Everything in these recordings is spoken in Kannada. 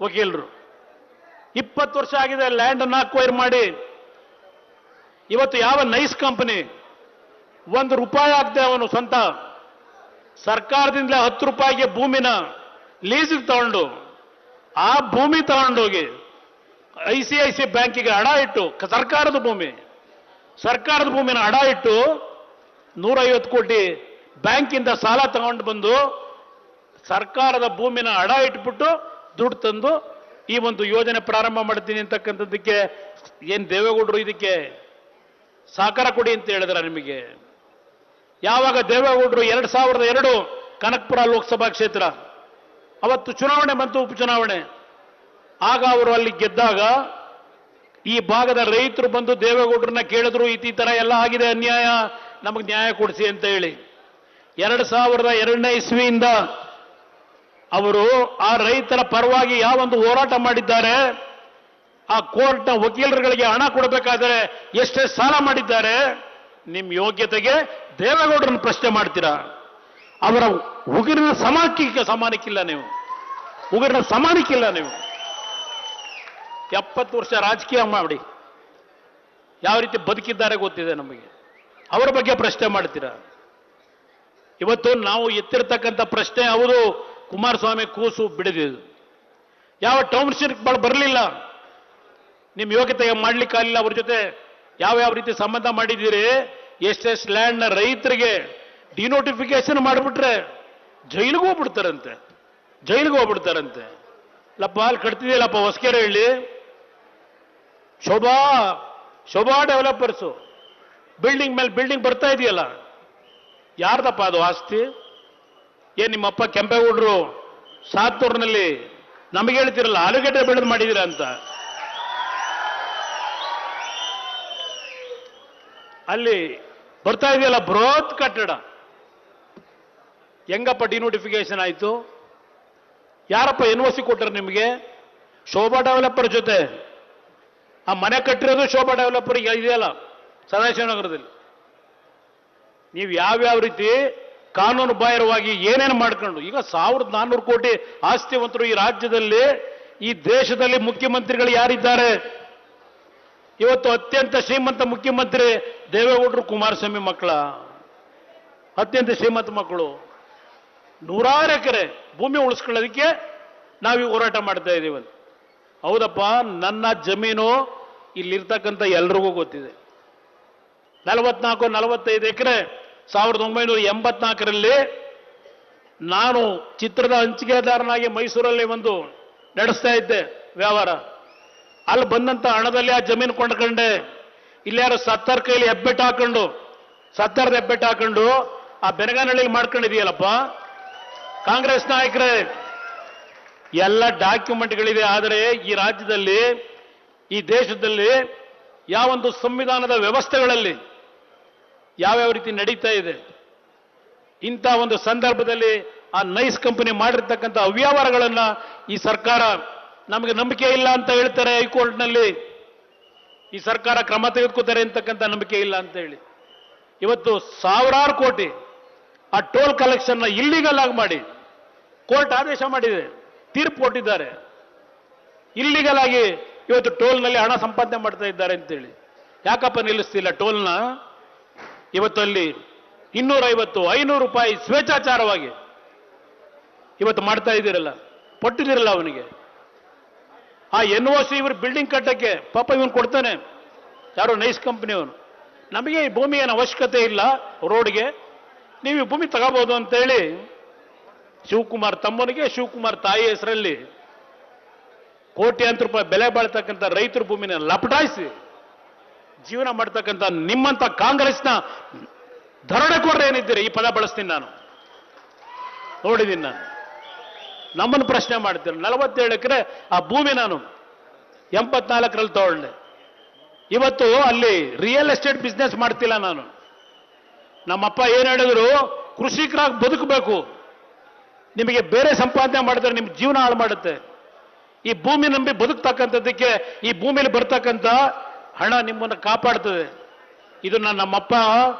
ವಕೀಲರು. 20 ವರ್ಷ ಆಗಿದೆ ಲ್ಯಾಂಡ್ ಅನ್ನು ಅಕ್ವೈರ್ ಮಾಡಿ. ಇವತ್ತು ಯಾವ ನೈಸ್ ಕಂಪನಿ ₹1 ಆಗದೆ ಅವನು ಸ್ವಂತ ಸರ್ಕಾರದಿಂದ 10 ರೂಪಾಯಿಗೆ ಭೂಮಿನ ಲೀಸಿಗೆ ತಗೊಂಡು ಆ ಭೂಮಿ ತಗೊಂಡೋಗಿ ICICI ಬ್ಯಾಂಕಿಗೆ ಹಣ ಇಟ್ಟು, ಸರ್ಕಾರದ ಭೂಮಿನ ಹಣ ಇಟ್ಟು 150 ಕೋಟಿ ಬ್ಯಾಂಕಿಂದ ಸಾಲ ತಗೊಂಡು ಬಂದು ಸರ್ಕಾರದ ಭೂಮಿನ ಹಣ ಇಟ್ಬಿಟ್ಟು ದುಡ್ಡು ತಂದು ಈ ಒಂದು ಯೋಜನೆ ಪ್ರಾರಂಭ ಮಾಡ್ತೀನಿ ಅಂತಕ್ಕಂಥದ್ದಕ್ಕೆ ಏನ್ ದೇವೇಗೌಡರು ಇದಕ್ಕೆ ಸಹಕಾರ ಕೊಡಿ ಅಂತ ಹೇಳಿದ್ರ ನಿಮಗೆ? ಯಾವಾಗ ದೇವೇಗೌಡರು 2002 ಕನಕಪುರ ಲೋಕಸಭಾ ಕ್ಷೇತ್ರ ಅವತ್ತು ಚುನಾವಣೆ ಬಂತು, ಉಪಚುನಾವಣೆ. ಆಗ ಅವರು ಅಲ್ಲಿ ಗೆದ್ದಾಗ ಈ ಭಾಗದ ರೈತರು ಬಂದು ದೇವೇಗೌಡರನ್ನ ಕೇಳಿದ್ರು, ಈ ತರ ಎಲ್ಲ ಆಗಿದೆ ಅನ್ಯಾಯ, ನಮಗೆ ನ್ಯಾಯ ಕೊಡಿಸಿ ಅಂತ ಹೇಳಿ. 2002ನೇ ಇಸ್ವಿಯಿಂದ ಅವರು ಆ ರೈತರ ಪರವಾಗಿ ಯಾವೊಂದು ಹೋರಾಟ ಮಾಡಿದ್ದಾರೆ, ಆ ಕೋರ್ಟ್ನ ವಕೀಲರುಗಳಿಗೆ ಹಣ ಕೊಡಬೇಕಾದರೆ ಎಷ್ಟೇ ಸಾಲ ಮಾಡಿದ್ದಾರೆ, ನಿಮ್ಮ ಯೋಗ್ಯತೆಗೆ ದೇವೇಗೌಡರನ್ನ ಪ್ರಶ್ನೆ ಮಾಡ್ತೀರಾ? ಅವರ ಉಗುರಿನ ಸಮಾನಕ್ಕಿಲ್ಲ ನೀವು, ಉಗುರಿನ ಸಮಾನಕ್ಕಿಲ್ಲ ನೀವು. 70 ವರ್ಷ ರಾಜಕೀಯ ಮಾಡಿ ಯಾವ ರೀತಿ ಬದುಕಿದ್ದಾರೆ ಗೊತ್ತಿದೆ ನಮಗೆ. ಅವರ ಬಗ್ಗೆ ಪ್ರಶ್ನೆ ಮಾಡ್ತೀರಾ? ಇವತ್ತು ನಾವು ಎತ್ತಿರ್ತಕ್ಕಂಥ ಪ್ರಶ್ನೆ, ಹೌದು ಕುಮಾರಸ್ವಾಮಿ ಕೂಸು ಬಿಡಿದಿದ್ದು, ಯಾವ ಟೌನ್ಶಿಪ್ ಬರಲಿಲ್ಲ, ನಿಮ್ಮ ಯೋಗ್ಯತೆಗೆ ಮಾಡ್ಲಿಕ್ಕಾಗಲಿಲ್ಲ. ಅವ್ರ ಜೊತೆ ಯಾವ ರೀತಿ ಸಂಬಂಧ ಮಾಡಿದ್ದೀರಿ? ಎಷ್ಟೆಷ್ಟು ಲ್ಯಾಂಡ್ನ ರೈತರಿಗೆ ಡಿನೋಟಿಫಿಕೇಶನ್ ಮಾಡಿಬಿಟ್ರೆ ಜೈಲಿಗೆ ಹೋಗ್ಬಿಡ್ತಾರಂತೆ. ಲಪ್ಪ ಅಲ್ಲಿ ಕಟ್ತಿದೆಯಲ್ಲಪ್ಪ ಹೊಸಕೆರೆ ಹೇಳಿ, ಶೋಭಾ ಡೆವಲಪರ್ಸು ಬಿಲ್ಡಿಂಗ್ ಮೇಲೆ ಬಿಲ್ಡಿಂಗ್ ಬರ್ತಾ ಇದೆಯಲ್ಲ, ಯಾರ್ದಪ್ಪ ಅದು ಆಸ್ತಿ? ಏನ್ ನಿಮ್ಮಪ್ಪ ಕೆಂಪೇಗೌಡರು ಸಾತ್ತೂರಿನಲ್ಲಿ ನಮಗೆ ಹೇಳ್ತಿರಲ್ಲ ಆಲೂಗಡ್ಡೆ ಬೆಳೆದು ಮಾಡಿದಿರ ಅಂತ. ಅಲ್ಲಿ ಬರ್ತಾ ಇದೆಯಲ್ಲ ಬೃಹತ್ ಕಟ್ಟಡ, ಹೆಂಗಪ್ಪ ಡಿನೋಟಿಫಿಕೇಶನ್ ಆಯ್ತು? ಯಾರಪ್ಪ NOC ಕೊಟ್ಟರು ನಿಮಗೆ? ಶೋಭಾ ಡೆವಲಪರ್ ಜೊತೆ ಆ ಮನೆ ಕಟ್ಟಿರೋದು ಶೋಭಾ ಡೆವಲಪರ್ ಇದೆಯಲ್ಲ ಸದಾಶಿವನಗರದಲ್ಲಿ. ನೀವು ಯಾವ್ಯಾವ ರೀತಿ ಕಾನೂನು ಬಾಹಿರವಾಗಿ ಏನೇನು ಮಾಡ್ಕೊಂಡು, ಈಗ 1400 ಕೋಟಿ ಆಸ್ತಿವಂತರು ಈ ರಾಜ್ಯದಲ್ಲಿ, ಈ ದೇಶದಲ್ಲಿ ಮುಖ್ಯಮಂತ್ರಿಗಳು ಯಾರಿದ್ದಾರೆ? ಇವತ್ತು ಅತ್ಯಂತ ಶ್ರೀಮಂತ ಮುಖ್ಯಮಂತ್ರಿ ದೇವೇಗೌಡರು, ಕುಮಾರಸ್ವಾಮಿ ಮಕ್ಕಳ ಅತ್ಯಂತ ಶ್ರೀಮಂತ ಮಕ್ಕಳು. 100 ಎಕರೆ ಭೂಮಿ ಉಳಿಸ್ಕೊಳ್ಳೋದಕ್ಕೆ ನಾವು ಹೋರಾಟ ಮಾಡ್ತಾ ಇದ್ದೀವಿ. ಹೌದಪ್ಪ, ನನ್ನ ಜಮೀನು ಇಲ್ಲಿರ್ತಕ್ಕಂಥ ಎಲ್ರಿಗೂ ಗೊತ್ತಿದೆ. 44-45 ಎಕರೆ 1984ರಲ್ಲಿ ನಾನು ಚಿತ್ರದ ಹಂಚಿಕೆದಾರನಾಗಿ ಮೈಸೂರಲ್ಲಿ ಒಂದು ನಡೆಸ್ತಾ ಇದ್ದೆ ವ್ಯವಹಾರ. ಅಲ್ಲಿ ಬಂದಂತ ಹಣದಲ್ಲಿ ಆ ಜಮೀನು ಕೊಂಡ್ಕೊಂಡೆ. ಇಲ್ಲಿ ಯಾರು ಸತ್ತರ್ ಕೈಲಿ ಸತ್ತರದ ಹೆಬ್ಬೆಟ್ಟು ಹಾಕೊಂಡು ಆ ಬೆನಗಾನಹಳ್ಳಿಗೆ ಮಾಡ್ಕೊಂಡಿದೆಯಲ್ಲಪ್ಪ ಕಾಂಗ್ರೆಸ್ ನಾಯಕರೇ. ಎಲ್ಲ ಡಾಕ್ಯುಮೆಂಟ್ಗಳಿದೆ. ಆದರೆ ಈ ರಾಜ್ಯದಲ್ಲಿ, ಈ ದೇಶದಲ್ಲಿ ಯಾವೊಂದು ಸಂವಿಧಾನದ ವ್ಯವಸ್ಥೆಗಳಲ್ಲಿ ಯಾವ್ಯಾವ ರೀತಿ ನಡೀತಾ ಇದೆ, ಇಂಥ ಒಂದು ಸಂದರ್ಭದಲ್ಲಿ ಆ ನೈಸ್ ಕಂಪನಿ ಮಾಡಿರ್ತಕ್ಕಂಥ ಅವ್ಯವಹಾರಗಳನ್ನ ಈ ಸರ್ಕಾರ ನಮಗೆ ನಂಬಿಕೆ ಇಲ್ಲ ಅಂತ ಹೇಳ್ತಾರೆ ಹೈಕೋರ್ಟ್ನಲ್ಲಿ. ಈ ಸರ್ಕಾರ ಕ್ರಮ ತೆಗೆದುಕೋತಾರೆ ಅಂತಕ್ಕಂಥ ನಂಬಿಕೆ ಇಲ್ಲ ಅಂತ ಹೇಳಿ ಇವತ್ತು ಸಾವಿರಾರು ಕೋಟಿ ಆ ಟೋಲ್ ಕಲೆಕ್ಷನ್ ಇಲ್ಲಿಗಲ್ ಆಗಿ ಮಾಡಿ ಕೋರ್ಟ್ ಆದೇಶ ಮಾಡಿದೆ, ತೀರ್ಪು ಕೊಟ್ಟಿದ್ದಾರೆ. ಇಲ್ಲಿಗಲ್ ಆಗಿ ಇವತ್ತು ಟೋಲ್ನಲ್ಲಿ ಹಣ ಸಂಪಾದನೆ ಮಾಡ್ತಾ ಇದ್ದಾರೆ ಅಂತೇಳಿ. ಯಾಕಪ್ಪ ನಿಲ್ಲಿಸ್ತಿಲ್ಲ ಟೋಲ್ನ? ಇವತ್ತು ಅಲ್ಲಿ 250-500 ರೂಪಾಯಿ ಸ್ವೇಚ್ಛಾಚಾರವಾಗಿ ಇವತ್ತು ಮಾಡ್ತಾ ಇದ್ದೀರಲ್ಲ, ಪಟ್ಟಿದ್ದೀರಲ್ಲ ಅವನಿಗೆ. ಆ NOC ಇವರು ಬಿಲ್ಡಿಂಗ್ ಕಟ್ಟಕ್ಕೆ ಪಾಪ ಇವನು ಕೊಡ್ತಾನೆ, ಯಾರೋ ನೈಸ್ ಕಂಪನಿಯವನು. ನಮಗೆ ಈ ಭೂಮಿ ಏನು ಅವಶ್ಯಕತೆ ಇಲ್ಲ ರೋಡ್ಗೆ, ನೀವು ಈ ಭೂಮಿ ತಗೋಬಹುದು ಅಂತೇಳಿ ಶಿವಕುಮಾರ್ ತಮ್ಮನಿಗೆ, ಶಿವಕುಮಾರ್ ತಾಯಿ ಹೆಸರಲ್ಲಿ ಕೋಟ್ಯಾಂತರ ರೂಪಾಯಿ ಬೆಲೆ ಬಾಳ್ತಕ್ಕಂಥ ರೈತರ ಭೂಮಿನ ಲಪಟಾಯಿಸಿ ಜೀವನ ಮಾಡ್ತಕ್ಕಂಥ ನಿಮ್ಮಂತ ಕಾಂಗ್ರೆಸ್ನ ದರೋಡೆಕೋರರು ಏನಿದ್ದೀರಿ, ಈ ಪದ ಬಳಸ್ತೀನಿ ನಾನು, ನೋಡಿದ್ದೀನಿ ನಾನು. ನಮ್ಮನ್ನು ಪ್ರಶ್ನೆ ಮಾಡ್ತೀನಿ. 47 ಎಕರೆ ಆ ಭೂಮಿ ನಾನು 84ರಲ್ಲಿ ತಗೊಂಡೆ. ಇವತ್ತು ಅಲ್ಲಿ ರಿಯಲ್ ಎಸ್ಟೇಟ್ ಬಿಸ್ನೆಸ್ ಮಾಡ್ತಿಲ್ಲ ನಾನು. ನಮ್ಮಪ್ಪ ಏನ್ ಹೇಳಿದ್ರು, ಕೃಷಿಕರಾಗಿ ಬದುಕಬೇಕು, ನಿಮಗೆ ಬೇರೆ ಸಂಪಾದನೆ ಮಾಡಿದ್ರೆ ನಿಮ್ಮ ಜೀವನ ಹಾಳು ಮಾಡುತ್ತೆ. ಈ ಭೂಮಿ ನಂಬಿ ಬದುಕ್ತಕ್ಕಂಥದ್ದಕ್ಕೆ ಈ ಭೂಮಿಯಲ್ಲಿ ಬರ್ತಕ್ಕಂಥ ಹಣ ನಿಮ್ಮನ್ನು ಕಾಪಾಡ್ತದೆ. ಇದನ್ನ ನಮ್ಮಪ್ಪ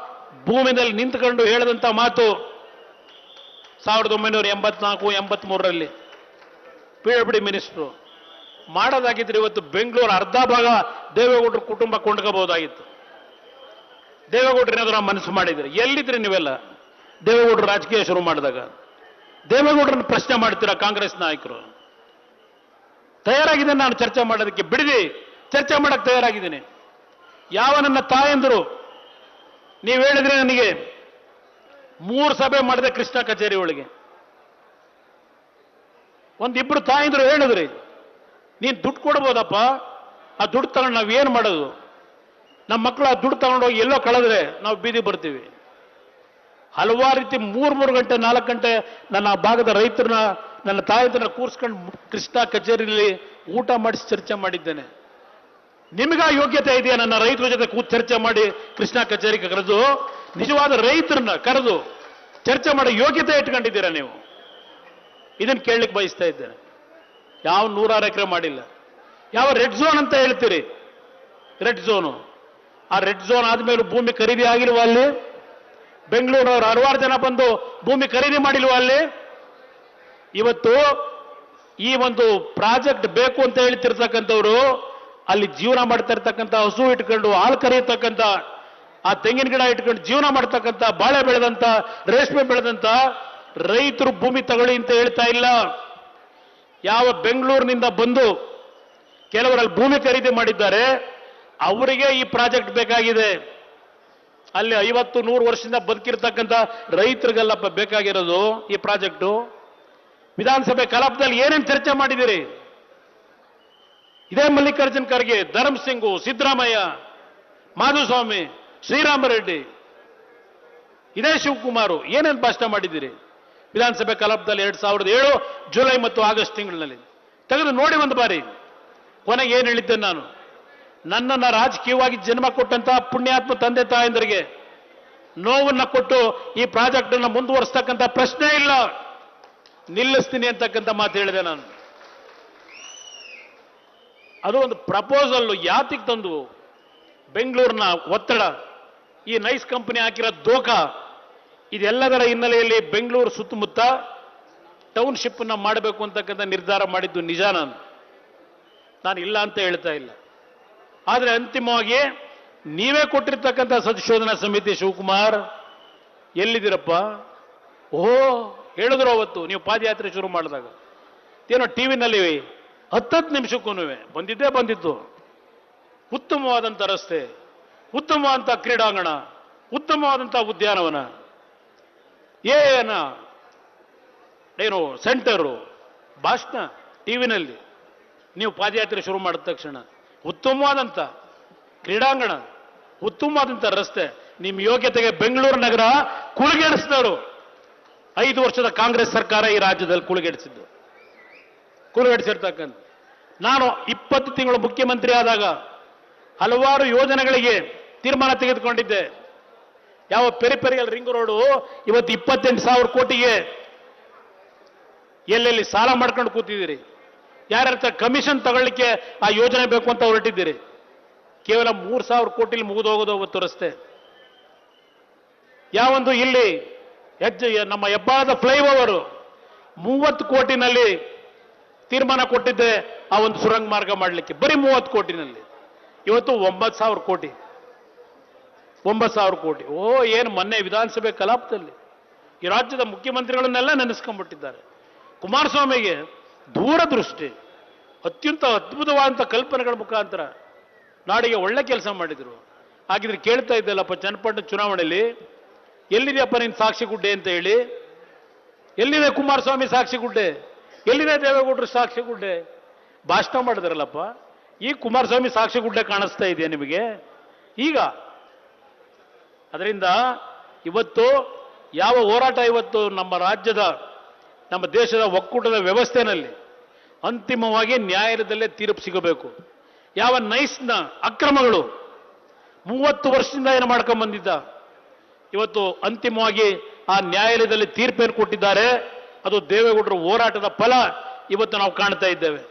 ಭೂಮಿನಲ್ಲಿ ನಿಂತ್ಕೊಂಡು ಹೇಳಿದಂಥ ಮಾತು 1984-83ರಲ್ಲಿ PWD ಮಿನಿಸ್ಟ್ರು. ಮಾಡೋದಾಗಿದ್ರೆ ಇವತ್ತು ಬೆಂಗಳೂರು ಅರ್ಧ ಭಾಗ ದೇವೇಗೌಡರ ಕುಟುಂಬ ಕೊಂಡ್ಕೋಬಹುದಾಗಿತ್ತು. ದೇವೇಗೌಡರು ಏನಾದ್ರು ಮನಸ್ಸು ಮಾಡಿದ್ರೆ ಎಲ್ಲಿದ್ರಿ ನೀವೆಲ್ಲ? ದೇವೇಗೌಡರು ರಾಜಕೀಯ ಶುರು ಮಾಡಿದಾಗ ದೇವೇಗೌಡರನ್ನು ಪ್ರಶ್ನೆ ಮಾಡ್ತೀರಾ ಕಾಂಗ್ರೆಸ್ ನಾಯಕರು? ತಯಾರಾಗಿದ್ದೇನೆ ನಾನು ಚರ್ಚೆ ಮಾಡೋದಕ್ಕೆ, ಬಿಡದಿ ಚರ್ಚೆ ಮಾಡಕ್ಕೆ ತಯಾರಾಗಿದ್ದೀನಿ. ಯಾವ ನನ್ನ ತಾಯಂದರು ನೀವು ಹೇಳಿದ್ರೆ ನನಗೆ 3 ಸಭೆ ಮಾಡಿದೆ ಕೃಷ್ಣ ಕಚೇರಿ ಒಳಗೆ. ಒಂದಿಬ್ರು ತಾಯಂದ್ರು ಹೇಳಿದ್ರಿ, ನೀನು ದುಡ್ಡು ಕೊಡ್ಬೋದಪ್ಪ, ಆ ದುಡ್ಡು ತಗೊಂಡು ನಾವೇನು ಮಾಡೋದು? ನಮ್ಮ ಮಕ್ಕಳು ಆ ದುಡ್ಡು ತಗೊಂಡೋಗಿ ಎಲ್ಲೋ ಕಳೆದ್ರೆ ನಾವು ಬೀದಿ ಬರ್ತೀವಿ. ಹಲವಾರು ರೀತಿ 3 ಗಂಟೆ 4 ಗಂಟೆ ನನ್ನ ಭಾಗದ ರೈತರನ್ನ, ನನ್ನ ತಾಯಂದ್ರನ್ನ ಕೂರಿಸ್ಕೊಂಡು ಕೃಷ್ಣ ಕಚೇರಿಯಲ್ಲಿ ಊಟ ಮಾಡಿಸಿ ಚರ್ಚೆ ಮಾಡಿದ್ದೇನೆ. ನಿಮಗ ಯೋಗ್ಯತೆ ಇದೆಯಾ ನನ್ನ ರೈತರ ಜೊತೆ ಕೂತು ಚರ್ಚೆ ಮಾಡಿ ಕೃಷ್ಣ ಕಚೇರಿಗೆ ಕರೆದು ನಿಜವಾದ ರೈತರನ್ನ ಕರೆದು ಚರ್ಚೆ ಮಾಡೋ ಯೋಗ್ಯತೆ ಇಟ್ಕೊಂಡಿದ್ದೀರಾ ನೀವು? ಇದನ್ನು ಕೇಳಲಿಕ್ಕೆ ಬಯಸ್ತಾ ಇದ್ದೇನೆ. ಯಾವ 106 ಎಕರೆ ಮಾಡಿಲ್ಲ. ಯಾವ ರೆಡ್ ಝೋನ್ ಅಂತ ಹೇಳ್ತೀರಿ, ರೆಡ್ ಝೋನು. ಆ ರೆಡ್ ಝೋನ್ ಆದ್ಮೇಲೆ ಭೂಮಿ ಖರೀದಿ ಆಗಿಲ್ವ ಅಲ್ಲಿ? ಬೆಂಗಳೂರವರು 60 ಜನ ಬಂದು ಭೂಮಿ ಖರೀದಿ ಮಾಡಿಲ್ವ ಅಲ್ಲಿ? ಇವತ್ತು ಈ ಒಂದು ಪ್ರಾಜೆಕ್ಟ್ ಬೇಕು ಅಂತ ಹೇಳ್ತಿರ್ತಕ್ಕಂಥವ್ರು ಅಲ್ಲಿ ಜೀವನ ಮಾಡ್ತಾ ಇರ್ತಕ್ಕಂಥ, ಹಸು ಇಟ್ಕೊಂಡು ಹಾಲು ಕರೆಯತಕ್ಕಂಥ, ಆ ತೆಂಗಿನ ಗಿಡ ಇಟ್ಕೊಂಡು ಜೀವನ ಮಾಡ್ತಕ್ಕಂಥ, ಬಾಳೆ ಬೆಳೆದಂತ, ರೇಷ್ಮೆ ಬೆಳೆದಂತ ರೈತರು ಭೂಮಿ ತಗೊಳ್ಳಿ ಅಂತ ಹೇಳ್ತಾ ಇಲ್ಲ. ಯಾವ ಬೆಂಗಳೂರಿನಿಂದ ಬಂದು ಕೆಲವರಲ್ಲಿ ಭೂಮಿ ಖರೀದಿ ಮಾಡಿದ್ದಾರೆ ಅವರಿಗೆ ಈ ಪ್ರಾಜೆಕ್ಟ್ ಬೇಕಾಗಿದೆ. ಅಲ್ಲಿ 50-100 ವರ್ಷದಿಂದ ಬದುಕಿರ್ತಕ್ಕಂಥ ರೈತರಿಗೆಲ್ಲ ಬೇಕಾಗಿರೋದು ಈ ಪ್ರಾಜೆಕ್ಟು. ವಿಧಾನಸಭೆ ಕಲಾಪದಲ್ಲಿ ಏನೇನು ಚರ್ಚೆ ಮಾಡಿದಿರಿ? ಇದೇ ಮಲ್ಲಿಕಾರ್ಜುನ್ ಖರ್ಗೆ, ಧರ್ಮ್ ಸಿಂಗ್, ಸಿದ್ದರಾಮಯ್ಯ, ಮಾಧುಸ್ವಾಮಿ, ಶ್ರೀರಾಮರೆಡ್ಡಿ, ಇದೇ ಶಿವಕುಮಾರ್ ಏನೇನು ಭಾಷಣ ಮಾಡಿದ್ದೀರಿ ವಿಧಾನಸಭೆ ಕಲಾಪದಲ್ಲಿ 2007 ಜುಲೈ ಮತ್ತು ಆಗಸ್ಟ್ ತಿಂಗಳಿನಲ್ಲಿ? ತೆಗೆದು ನೋಡಿ ಒಂದು ಬಾರಿ. ಕೊನೆಗೆ ಏನು ಹೇಳಿದ್ದೇನೆ ನಾನು? ನನ್ನನ್ನು ರಾಜಕೀಯವಾಗಿ ಜನ್ಮ ಕೊಟ್ಟಂತಹ ಪುಣ್ಯಾತ್ಮ ತಂದೆ ತಾಯಂದರಿಗೆ ನೋವನ್ನ ಕೊಟ್ಟು ಈ ಪ್ರಾಜೆಕ್ಟ್ ಅನ್ನು ಮುಂದುವರಿಸ್ತಕ್ಕಂಥ ಪ್ರಶ್ನೆ ಇಲ್ಲ, ನಿಲ್ಲಿಸ್ತೀನಿ ಅಂತಕ್ಕಂಥ ಮಾತು ಹೇಳಿದೆ ನಾನು. ಅದು ಒಂದು ಪ್ರಪೋಸಲ್ ಯಾತಿಗೆ ತಂದು ಬೆಂಗಳೂರಿನ ಒತ್ತಡ, ಈ ನೈಸ್ ಕಂಪನಿ ಹಾಕಿರೋ ದೋಖ, ಇದೆಲ್ಲದರ ಹಿನ್ನೆಲೆಯಲ್ಲಿ ಬೆಂಗಳೂರು ಸುತ್ತಮುತ್ತ ಟೌನ್ಶಿಪ್ ಅನ್ನ ಮಾಡಬೇಕು ಅಂತಕ್ಕಂಥ ನಿರ್ಧಾರ ಮಾಡಿದ್ದು ನಿಜ. ನಾನು ಇಲ್ಲ ಅಂತ ಹೇಳ್ತಾ ಇಲ್ಲ. ಆದರೆ ಅಂತಿಮವಾಗಿ ನೀವೇ ಕೊಟ್ಟಿರ್ತಕ್ಕಂಥ ಸಂಶೋಧನಾ ಸಮಿತಿ ಶಿವಕುಮಾರ್ ಎಲ್ಲಿದ್ದೀರಪ್ಪ? ಓಹೋ ಹೇಳಿದ್ರು ಅವತ್ತು ನೀವು ಪಾದಯಾತ್ರೆ ಶುರು ಮಾಡಿದಾಗ, ಏನೋ ಟಿವಿನಲ್ಲಿ 10 ನಿಮಿಷಕ್ಕೂ ಬಂದಿದ್ದು. ಉತ್ತಮವಾದಂಥ ರಸ್ತೆ, ಉತ್ತಮವಾದಂಥ ಕ್ರೀಡಾಂಗಣ, ಉತ್ತಮವಾದಂಥ ಉದ್ಯಾನವನ, ಏನು ಸೆಂಟರು, ಭಾಷಣ ಟಿವಿನಲ್ಲಿ. ನೀವು ಪಾದಯಾತ್ರೆ ಶುರು ಮಾಡಿದ ತಕ್ಷಣ ಉತ್ತಮವಾದಂಥ ಕ್ರೀಡಾಂಗಣ, ಉತ್ತಮವಾದಂಥ ರಸ್ತೆ, ನಿಮ್ಮ ಯೋಗ್ಯತೆಗೆ ಬೆಂಗಳೂರು ನಗರ ಕುಲುಗೆಡಿಸಿದವರು 5 ವರ್ಷದ ಕಾಂಗ್ರೆಸ್ ಸರ್ಕಾರ ಈ ರಾಜ್ಯದಲ್ಲಿ ಕುಲುಗೆಡಿಸಿರ್ತಕ್ಕಂಥ. ನಾನು 20 ತಿಂಗಳು ಮುಖ್ಯಮಂತ್ರಿ ಆದಾಗ ಹಲವಾರು ಯೋಜನೆಗಳಿಗೆ ತೀರ್ಮಾನ ತೆಗೆದುಕೊಂಡಿದ್ದೆ. ಯಾವ ಪೆರಿಫೆರಿಯಲ್ ರಿಂಗ್ ರೋಡು ಇವತ್ತು 28,000 ಕೋಟಿಗೆ ಎಲ್ಲೆಲ್ಲಿ ಸಾಲ ಮಾಡ್ಕೊಂಡು ಕೂತಿದ್ದೀರಿ? ಯಾರ್ಯಾರ ಕಮಿಷನ್ ತಗೊಳ್ಳಿಕ್ಕೆ ಆ ಯೋಜನೆ ಬೇಕು ಅಂತ ಹೊರಟಿದ್ದೀರಿ? ಕೇವಲ 3,000 ಕೋಟಿಲಿ ಮುಗಿದು ಹೋಗೋದು ಅವತ್ತು ರಸ್ತೆ. ಯಾವೊಂದು ಇಲ್ಲಿ ನಮ್ಮ ಹೆಬ್ಬಾಳದ ಫ್ಲೈಓವರ್ 30 ಕೋಟಿನಲ್ಲಿ ತೀರ್ಮಾನ ಕೊಟ್ಟಿದ್ದೆ ಆ ಒಂದು ಸುರಂಗ ಮಾರ್ಗ ಮಾಡಲಿಕ್ಕೆ, ಬರೀ 30 ಕೋಟಿನಲ್ಲಿ. ಇವತ್ತು 9,000 ಕೋಟಿ. 9,000 ಕೋಟಿ. ಏನು ಮೊನ್ನೆ ವಿಧಾನಸಭೆ ಕಲಾಪದಲ್ಲಿ ಈ ರಾಜ್ಯದ ಮುಖ್ಯಮಂತ್ರಿಗಳನ್ನೆಲ್ಲ ನೆನೆಸ್ಕೊಂಡ್ಬಿಟ್ಟಿದ್ದಾರೆ. ಕುಮಾರಸ್ವಾಮಿಗೆ ದೂರದೃಷ್ಟಿ, ಅತ್ಯಂತ ಅದ್ಭುತವಾದಂಥ ಕಲ್ಪನೆಗಳ ಮುಖಾಂತರ ನಾಡಿಗೆ ಒಳ್ಳೆ ಕೆಲಸ ಮಾಡಿದ್ರು. ಹಾಗಿದ್ರೆ ಕೇಳ್ತಾ ಇದ್ದಲ್ಲಪ್ಪ, ಚನ್ನಪಟ್ಟಣ ಚುನಾವಣೆಯಲ್ಲಿ ಎಲ್ಲಿದೆಯಪ್ಪ ನಿನ್ನ ಸಾಕ್ಷಿ ಗುಡ್ಡೆ ಅಂತ ಹೇಳಿ? ಎಲ್ಲಿದೆ ಕುಮಾರಸ್ವಾಮಿ ಸಾಕ್ಷಿ ಗುಡ್ಡೆ? ಎಲ್ಲಿದೆ ದೇವೇಗೌಡರು ಸಾಕ್ಷಿ ಗುಡ್ಡೆ? ಭಾಷಣ ಮಾಡಿದ್ರಲ್ಲಪ್ಪ, ಈ ಕುಮಾರಸ್ವಾಮಿ ಸಾಕ್ಷಿ ಗುಡ್ಡೆ ಕಾಣಿಸ್ತಾ ಇದೆಯಾ ನಿಮಗೆ ಈಗ? ಅದರಿಂದ ಇವತ್ತು ಯಾವ ಹೋರಾಟ ಇವತ್ತು ನಮ್ಮ ರಾಜ್ಯದ, ನಮ್ಮ ದೇಶದ ಒಕ್ಕೂಟದ ವ್ಯವಸ್ಥೆನಲ್ಲಿ ಅಂತಿಮವಾಗಿ ನ್ಯಾಯಾಲಯದಲ್ಲೇ ತೀರ್ಪು ಸಿಗಬೇಕು. ಯಾವ ನೈಸ್ನ ಅಕ್ರಮಗಳು 30 ವರ್ಷದಿಂದ ಏನು ಮಾಡ್ಕೊಂಡು ಬಂದಿದ್ದ, ಇವತ್ತು ಅಂತಿಮವಾಗಿ ಆ ನ್ಯಾಯಾಲಯದಲ್ಲಿ ತೀರ್ಪೇನು ಕೊಟ್ಟಿದ್ದಾರೆ, ಅದು ದೇವೇಗೌಡರ ಹೋರಾಟದ ಫಲ ಇವತ್ತು ನಾವು ಕಾಣ್ತಾ ಇದ್ದೇವೆ.